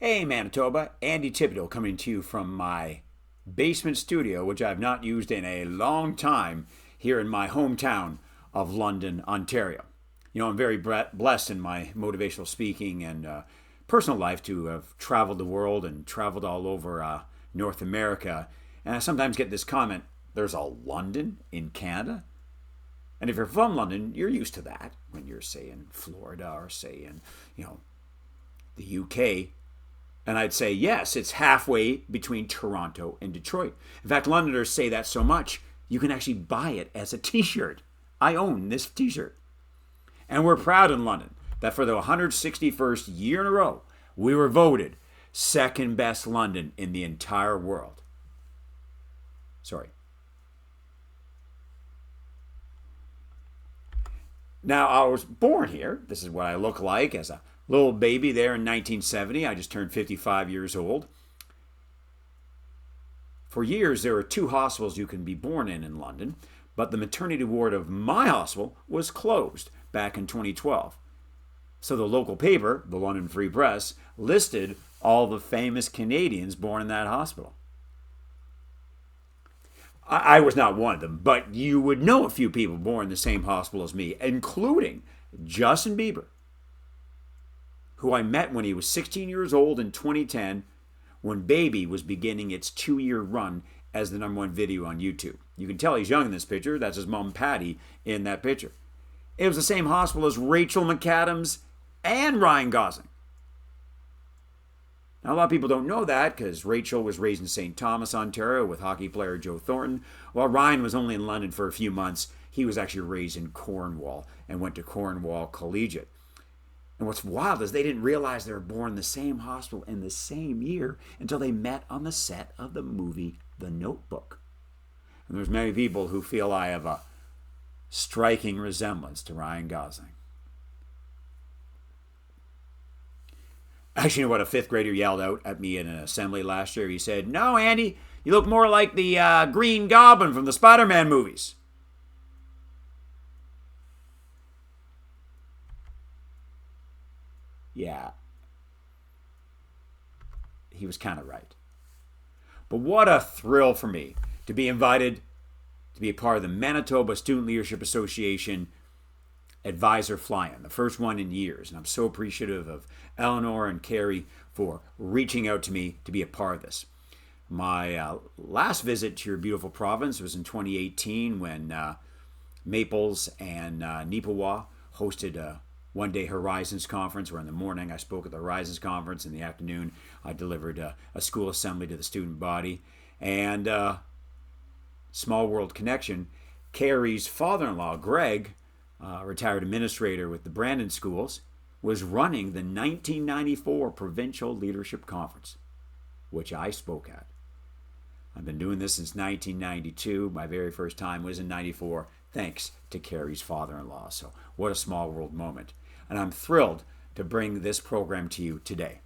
Hey Manitoba, Andy Thibodeau coming to you from my basement studio, which I've not used in a long time here in my hometown of London, Ontario. I'm very blessed in my motivational speaking and personal life to have traveled the world and traveled all over North America. And I sometimes get this comment, there's a London in Canada? And if you're from London, you're used to that when you're, say, in Florida or, say, in, the UK. And I'd say, yes, it's halfway between Toronto and Detroit. In fact, Londoners say that so much, you can actually buy it as a t-shirt. I own this t-shirt. And we're proud in London that for the 161st year in a row, we were voted second best London in the entire world. Sorry. Now, I was born here. This is what I look like as a little baby there in 1970. I just turned 55 years old. For years, there were two hospitals you can be born in London, but the maternity ward of my hospital was closed back in 2012. So the local paper, the London Free Press, listed all the famous Canadians born in that hospital. I was not one of them, but you would know a few people born in the same hospital as me, including Justin Bieber, who I met when he was 16 years old in 2010, when Baby was beginning its 2-year run as the #1 video on YouTube. You can tell he's young in this picture. That's his mom, Patty, in that picture. It was the same hospital as Rachel McAdams and Ryan Gosling. Now, a lot of people don't know that because Rachel was raised in St. Thomas, Ontario with hockey player Joe Thornton, while Ryan was only in London for a few months. He was actually raised in Cornwall and went to Cornwall Collegiate. And what's wild is they didn't realize they were born in the same hospital in the same year until they met on the set of the movie The Notebook. And there's many people who feel I have a striking resemblance to Ryan Gosling. Actually, you know what a fifth grader yelled out at me in an assembly last year? He said, "No, Andy, you look more like the Green Goblin from the Spider-Man movies." Yeah, he was kind of right. But what a thrill for me to be invited to be a part of the Manitoba Student Leadership Association Advisor fly-in, the first one in years. And I'm so appreciative of Eleanor and Carrie for reaching out to me to be a part of this. My last visit to your beautiful province was in 2018 when Maples and Neepawa hosted a one-day Horizons conference, where in the morning I spoke at the Horizons conference. In the afternoon, I delivered a school assembly to the student body. And small world connection, Carrie's father-in-law, Greg, retired administrator with the Brandon Schools, was running the 1994 Provincial Leadership Conference, which I spoke at. I've been doing this since 1992. My very first time was in 94, thanks to Carrie's father-in-law. So what a small world moment. And I'm thrilled to bring this program to you today.